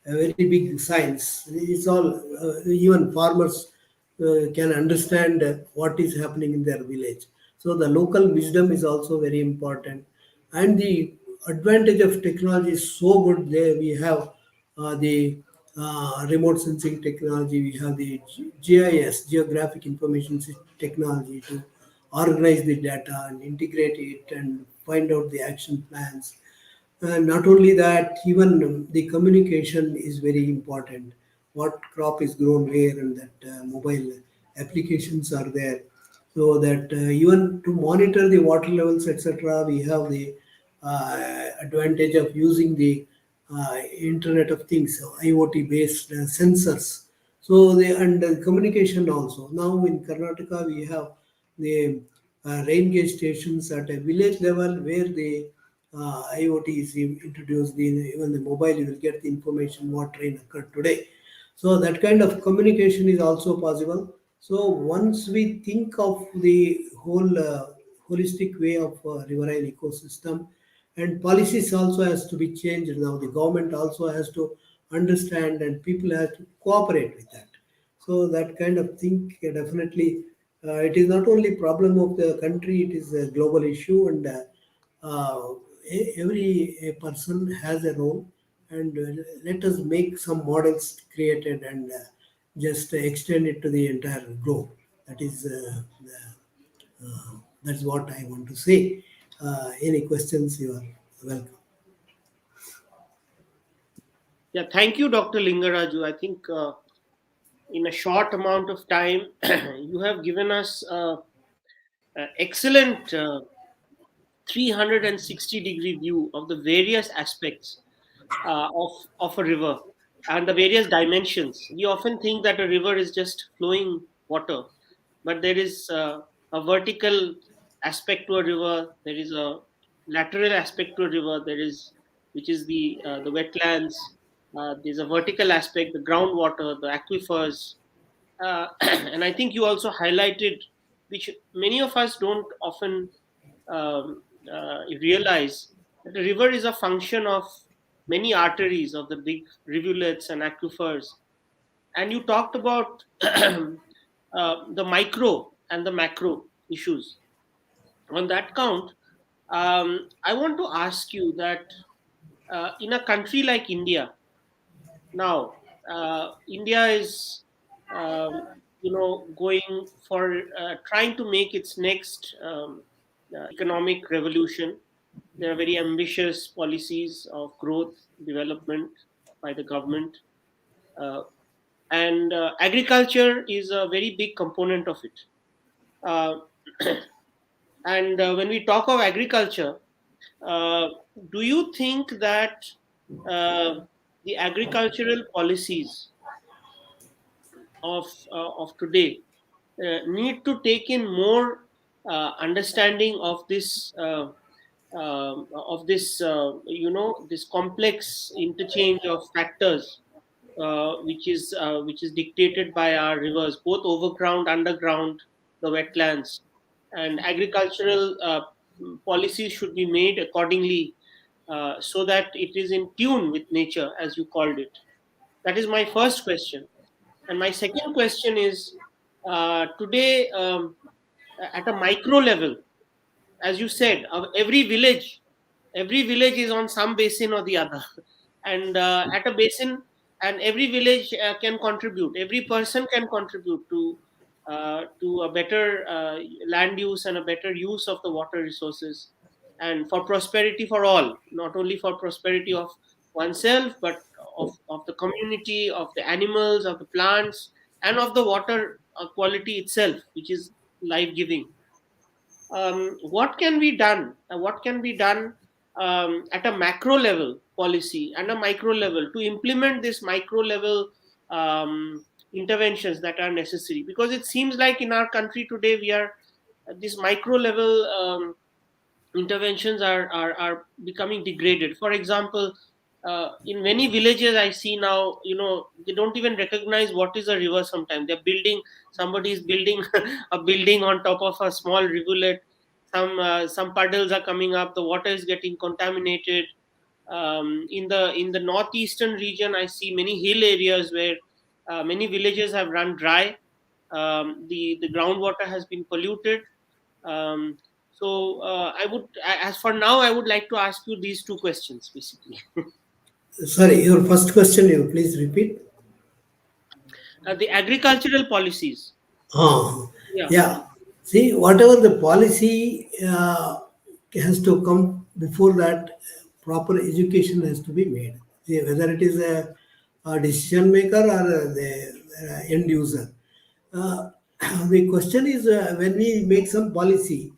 very big science. It's all even farmers can understand what is happening in their village. So the local wisdom is also very important, and the advantage of technology is so good. There we have the remote sensing technology. We have the GIS, geographic information technology, to organize the data and integrate it and find out the action plans. And not only that, even the communication is very important. What crop is grown where, and that mobile applications are there, so that even to monitor the water levels, etc. We have the advantage of using the Internet of Things, so IoT based sensors. So the and communication also. Now in Karnataka we have the rain gauge stations at a village level, where the IoT is introduced. Even the mobile, you will get the information what rain occurred today. So that kind of communication is also possible. So once we think of the whole holistic way of riverine ecosystem, and policies also has to be changed now. The government also has to understand, and people have to cooperate with that. So that kind of thing definitely, it is not only problem of the country; it is a global issue, and uh, every person has a role. And let us make some models created, and just extend it to the entire globe. That is that's what I want to say. Any questions? You are welcome. Yeah, thank you, Dr. Lingaraju. I think in a short amount of time, you have given us excellent 360-degree view of the various aspects of a river and the various dimensions. We often think that a river is just flowing water, but there is a vertical aspect to a river. There is a lateral aspect to a river. There is, which is the wetlands. There's a vertical aspect, the groundwater, the aquifers, and I think you also highlighted, which many of us don't often realize, that a river is a function of many arteries of the big rivulets and aquifers. And you talked about the micro and the macro issues. On that count, I want to ask you that in a country like India, now, India is, going for trying to make its next economic revolution. There are very ambitious policies of growth, development by the government, uh, and agriculture is a very big component of it. Uh, and when we talk of agriculture, uh, do you think that uh, the agricultural policies of today need to take in more understanding of this this complex interchange of factors, which is dictated by our rivers, both overground, underground, the wetlands, and agricultural policies should be made accordingly, so that it is in tune with nature, as you called it. That is my first question. And my second question is, today, at a micro level, as you said, every village is on some basin or the other, and at a basin, and every village can contribute. Every person can contribute to a better land use and a better use of the water resources, and for prosperity for all, not only for prosperity of oneself, but of the community, of the animals, of the plants, and of the water quality itself, which is life giving. What can be done? What can be done at a macro level policy and a micro level to implement this micro level interventions that are necessary, because it seems like in our country today we are at this micro level. Interventions are becoming degraded. For example, in many villages I see now, they don't even recognize what is a river. Sometimes somebody is building a building on top of a small rivulet. Some puddles are coming up, the water is getting contaminated. In the northeastern region I see many hill areas where many villages have run dry. The groundwater has been polluted. I would, as for now, I would like to ask you these two questions basically. Sorry, your first question, you please repeat. The agricultural policies. Ah, Yeah. yeah. See, whatever the policy has to come before that, proper education has to be made. See, whether it is a decision maker or the end user. Uh, the question is when we make some policy,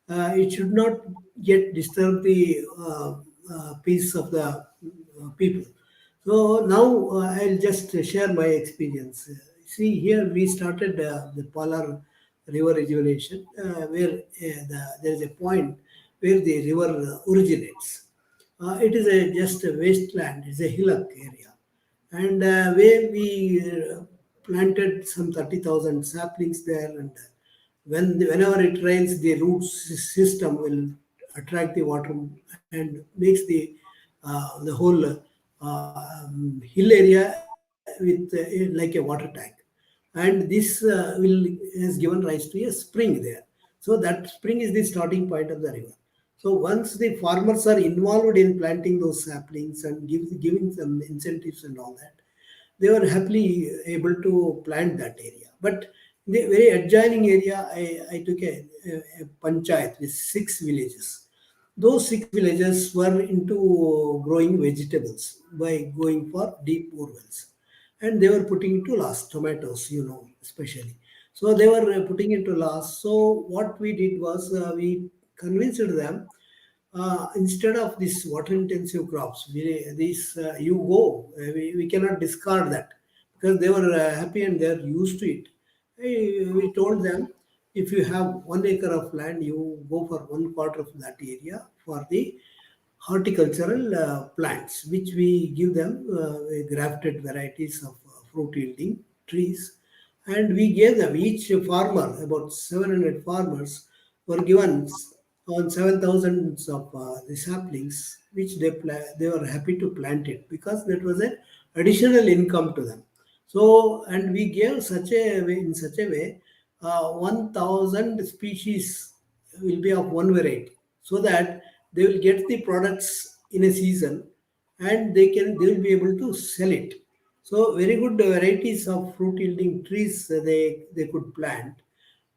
it should not get disturb the peace of the people. So now I'll just share my experience. See, here we started the Polar River Rejuvenation, where there is a point where the river originates. It is just a wasteland, it's a hillock area. And where we planted some 30,000 saplings there. And whenever it rains, the system will attract the water and makes the whole hill area with like a water tank. And this has given rise to a spring there. So that spring is the starting point of the river. So once the farmers are involved in planting those saplings and giving them incentives and all that, they were happily able to plant that area. But the very adjoining area, I took a panchayat with 6 villages. Those 6 villages were into growing vegetables by going for deep bore wells. And they were putting into last tomatoes, especially. So they were putting into last. So what we did was we convinced them, instead of these water intensive crops, we cannot discard that, because they were happy and they are used to it. We told them, if you have 1 acre of land, you go for 1/4 of that area for the horticultural plants, which we give them grafted varieties of fruit yielding trees. And we gave them, each farmer, about 700 farmers, were given on 7,000 of the saplings, which they were happy to plant it, because that was an additional income to them. So, and we gave in such a way, 1,000 species will be of one variety, so that they will get the products in a season, and they will be able to sell it. So very good varieties of fruit yielding trees they could plant.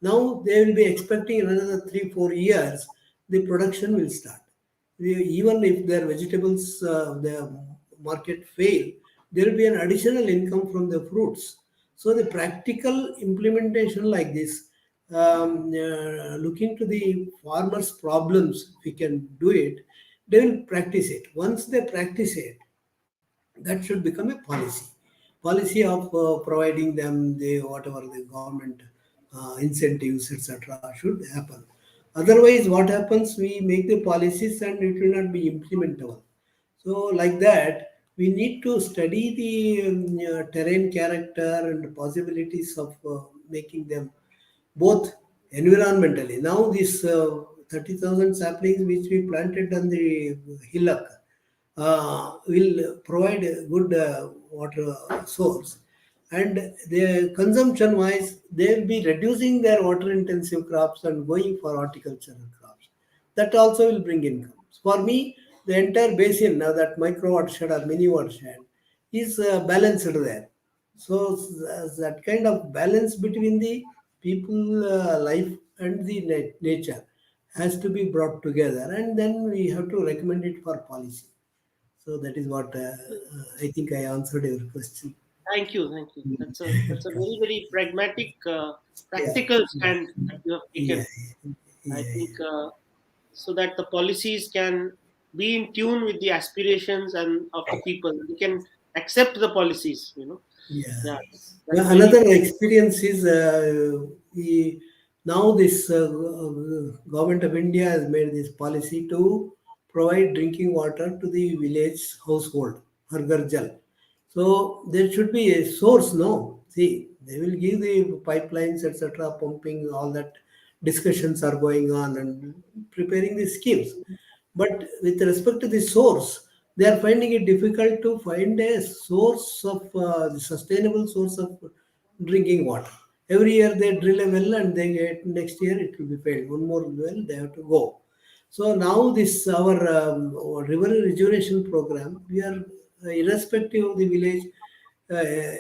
Now they will be expecting another 3 4 years, the production will start. Even if their vegetables, the market fail, there will be an additional income from the fruits. So the practical implementation like this, look into the farmers' problems, we can do it. They will practice it. Once they practice it, that should become a policy of providing them the whatever the government incentives, etc., should happen. Otherwise, what happens, we make the policies and it will not be implementable. So like that, we need to study the terrain character and possibilities of making them both environmentally. Now these 30,000 saplings which we planted on the hillock will provide a good water source, and the consumption wise they will be reducing their water intensive crops and going for horticultural crops. That also will bring incomes for me. The entire basin, now that micro watershed or mini watershed, is balanced there. So that kind of balance between the people life and the nature has to be brought together, and then we have to recommend it for policy. So that is what I think I answered your question. Thank you. That's a very very pragmatic, Yeah, practical yeah, stand that you have yeah, taken. I yeah, think so that the policies can be in tune with the aspirations and of the people. We can accept the policies. Yeah. Yeah, Yeah, that's really another experience is now this government of India has made this policy to provide drinking water to the village household, Har Ghar Jal. So there should be a source, no? See, they will give the pipelines, etc., pumping, all that discussions are going on and preparing the schemes. But with respect to the source, they are finding it difficult to find a source of the sustainable source of drinking water. Every year they drill a well and they get next year it will be failed. One more well they have to go. So now this our river rejuvenation program, we are irrespective of the village,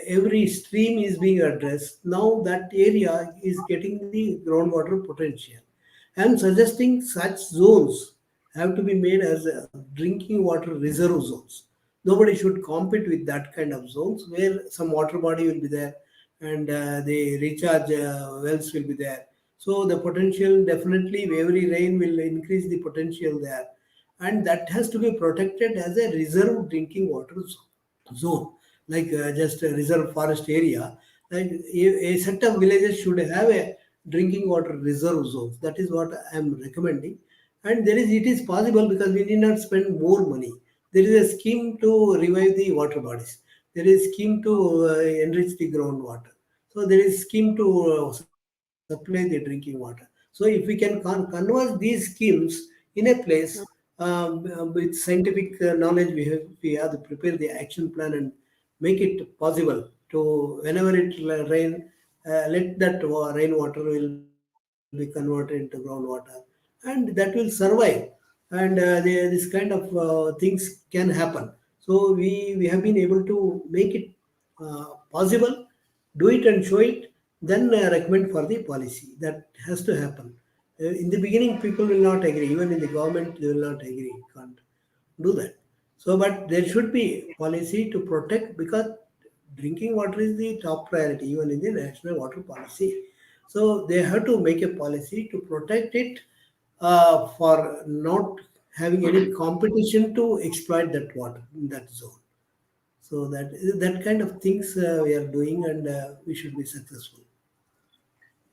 every stream is being addressed. Now that area is getting the groundwater potential. I am suggesting such zones have to be made as drinking water reserve zones. Nobody should compete with that kind of zones where some water body will be there and the recharge wells will be there. So the potential definitely every rain will increase the potential there, and that has to be protected as a reserve drinking water zone, like just a reserve forest area. Like a set of villages should have a drinking water reserve zones. That is what I am recommending. And there is, it is possible because we need not spend more money. There is a scheme to revive the water bodies. There is scheme to enrich the groundwater. So there is scheme to supply the drinking water. So if we can converse these schemes in a place with scientific knowledge, we have to prepare the action plan and make it possible to whenever it rain, let that rainwater will be converted into groundwater, and that will survive. And this kind of things can happen. So we have been able to make it possible, do it and show it, then recommend for the policy. That has to happen. In the beginning, people will not agree. Even in the government, they will not agree. Can't do that. So, but there should be policy to protect, because drinking water is the top priority even in the national water policy. So they have to make a policy to protect it for not having any competition to exploit that water in that zone. So that kind of things we are doing, and we should be successful.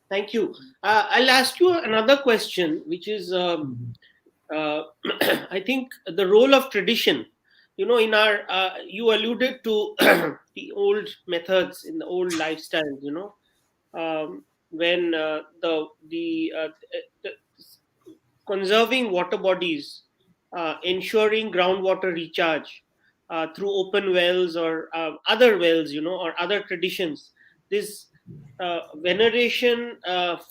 Thank you. I'll ask you another question, which is, uh, I think, the role of tradition. You know, in our, you alluded to the old methods in the old lifestyles. When the conserving water bodies, ensuring groundwater recharge through open wells or other wells, or other traditions. This veneration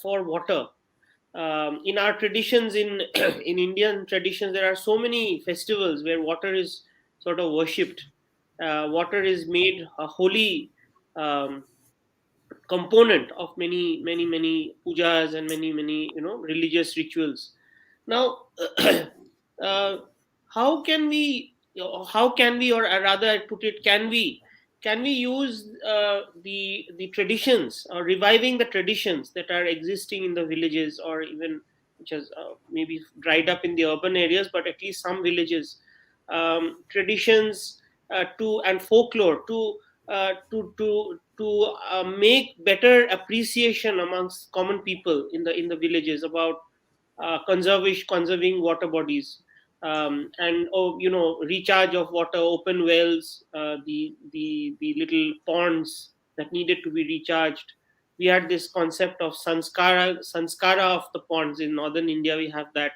for water. In our traditions, in in Indian traditions, there are so many festivals where water is sort of worshipped. Water is made a holy um, component of many pujas and many religious rituals. Now, uh, how can we, or rather I put it, can we use the traditions, or reviving the traditions that are existing in the villages, or even which has maybe dried up in the urban areas, but at least some villages, traditions, to and folklore, to make better appreciation amongst common people in the villages about conserving water bodies, and recharge of water, open wells, the little ponds that needed to be recharged. We had this concept of sanskara of the ponds. In northern India we have that.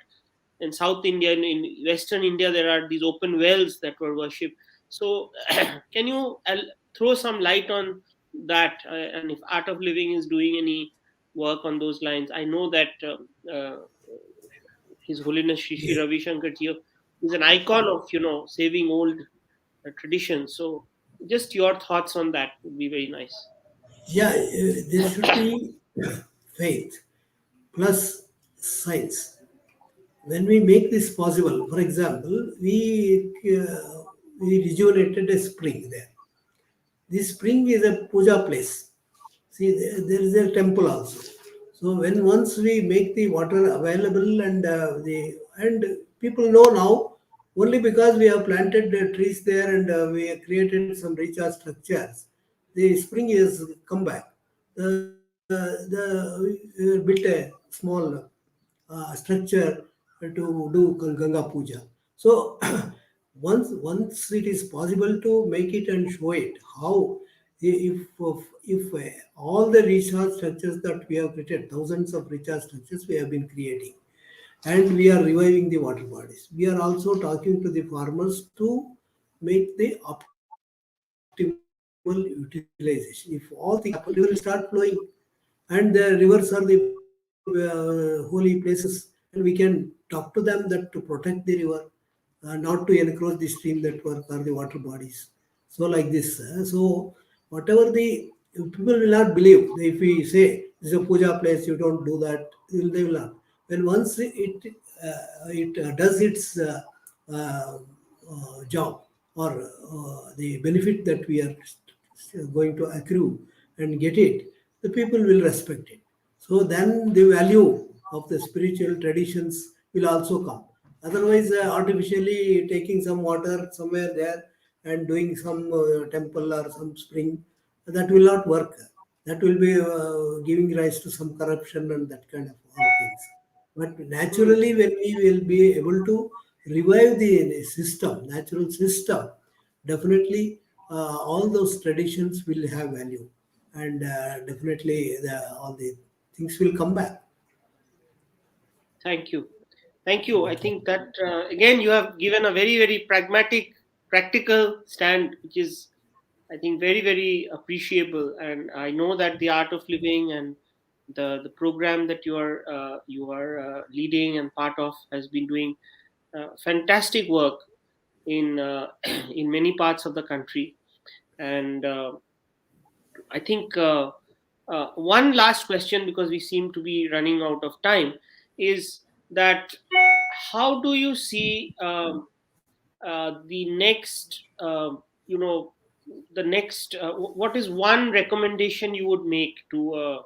In South India, in Western India, there are these open wells that were worshipped. So, can you throw some light on that, and if Art of Living is doing any work on those lines? I know that His Holiness Shri Yeah, Ravi Shankar Ji is an icon of saving old traditions. So, just your thoughts on that would be very nice. yeah, there should be faith plus science. When we make this possible, for example, we rejuvenated a spring there. This spring is a puja place. See, there is a temple also. So when once we make the water available, and people know now, only because we have planted trees there, and we have created some recharge structures. the spring is come back. Built a small structure to do Ganga Puja. So once it is possible to make it and show it how, if all the recharge structures that we have created, thousands of recharge structures we have been creating, and we are reviving the water bodies. We are also talking to the farmers to make the optimal utilization. If all things happen, river will start flowing, and the rivers are the holy places, and we can talk to them that to protect the river, not to encroach the stream network or the water bodies. So like this. So whatever the people will not believe if we say this is a puja place, you don't do that. They will not. When once it does its job, or the benefit that we are going to accrue and get it, the people will respect it. So then the value of the spiritual traditions will also come. Otherwise, artificially taking some water somewhere there and doing some temple or some spring, that will not work. That will be giving rise to some corruption and that kind of all things. But Hmm. naturally, when we will be able to revive the system, natural system, definitely all those traditions will have value, and definitely all the things will come back. Thank you. Thank you. I think that again you have given a very, very pragmatic, practical stand, which is, I think, very, very appreciable. And I know that the art of living and the program that you are leading and part of has been doing fantastic work in in many parts of the country. And I think one last question, because we seem to be running out of time, is that how do you see the next, the next, what is one recommendation you would make to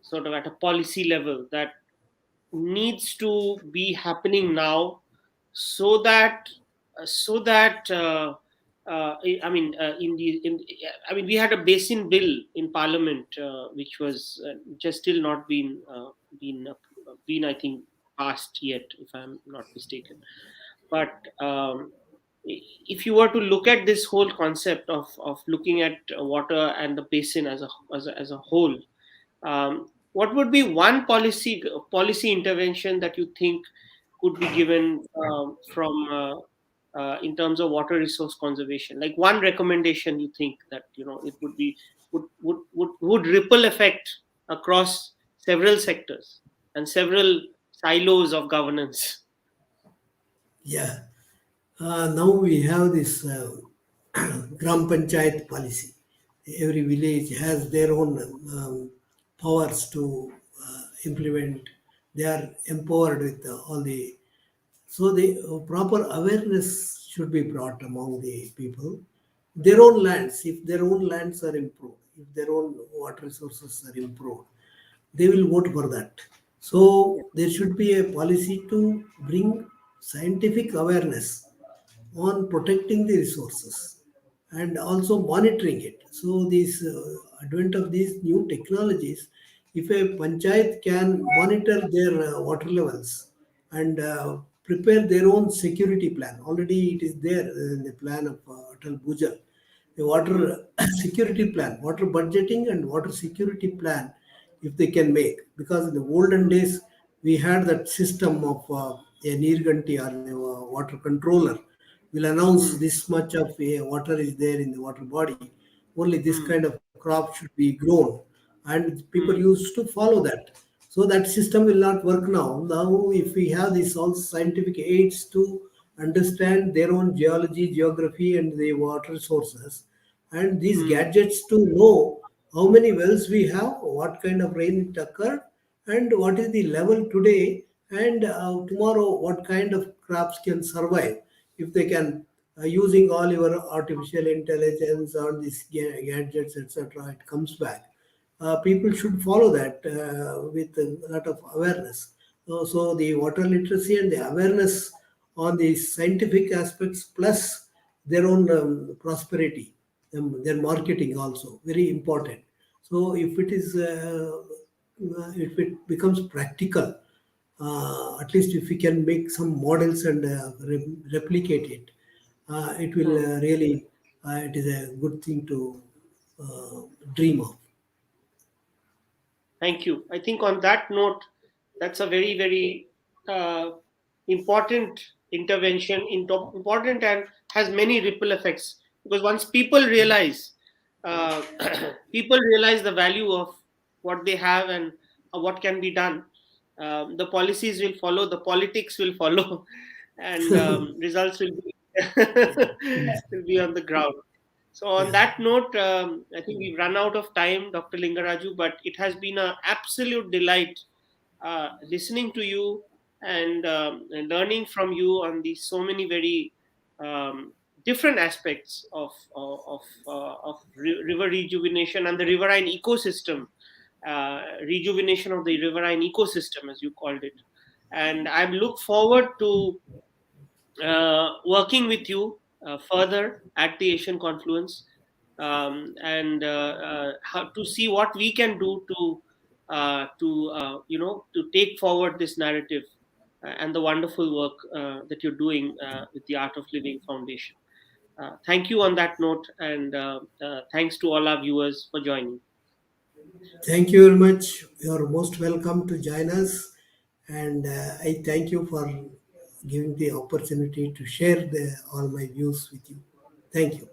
sort of at a policy level that needs to be happening now, so that in the I mean, we had a basin bill in parliament, which was just still not been been, I think, passed yet, if I'm not mistaken. But if you were to look at this whole concept of looking at water and the basin as a whole, what would be one policy intervention that you think could be given from in terms of water resource conservation? Like one recommendation you think that it would be would ripple effect across several sectors and several silos of governance. Yeah. Now we have this Gram Panchayat policy. Every village has their own powers to implement. They are empowered with all the. So the proper awareness should be brought among the people. Their own lands, if their own lands are improved, if their own water resources are improved, they will vote for that. Yeah. So there should be a policy to bring scientific awareness on protecting the resources and also monitoring it. So this advent of these new technologies, if a panchayat can monitor their water levels and prepare their own security plan, already it is there in the plan of Atal Bhujal, the Mm, water security plan, water budgeting and water security plan, if they can make. Because in the olden mm, days, we had that system of a Nirganti or the water controller will announce mm, this much of water is there in the water body. Only this mm, kind of crop should be grown. And people mm, used to follow that. So that system will not work now. Now, if we have these all scientific aids to understand their own geology, geography, and the water sources, and these mm, gadgets to know how many wells we have, what kind of rain it occurred, and what is the level today, and tomorrow what kind of crops can survive if they can, using all your artificial intelligence on these gadgets, etc. It comes back. People should follow that with a lot of awareness. So the water literacy and the awareness on the scientific aspects plus their own prosperity. their marketing also very important. So if it becomes practical, at least if we can make some models and replicate it, it will Hmm. really it is a good thing to uh, dream of. Thank you. I think on that note, that's a very, very uh, important intervention, important and has many ripple effects. Because once people realize, uh, people realize the value of what they have and what can be done, the policies will follow, the politics will follow, and results will be will be on the ground. So on Yeah. that note, I think we've run out of time, Dr. Lingaraju, but it has been an absolute delight listening to you and learning from you on these so many very different aspects of river rejuvenation and the riverine ecosystem, rejuvenation of the riverine ecosystem, as you called it. And I look forward to working with you further at the Asian Confluence, and how to see what we can do to take forward this narrative and the wonderful work that you're doing with the Art of Living Foundation. Thank you on that note, and thanks to all our viewers for joining. Thank you very much. You are most welcome to join us, and I thank you for giving the opportunity to share all my views with you. Thank you.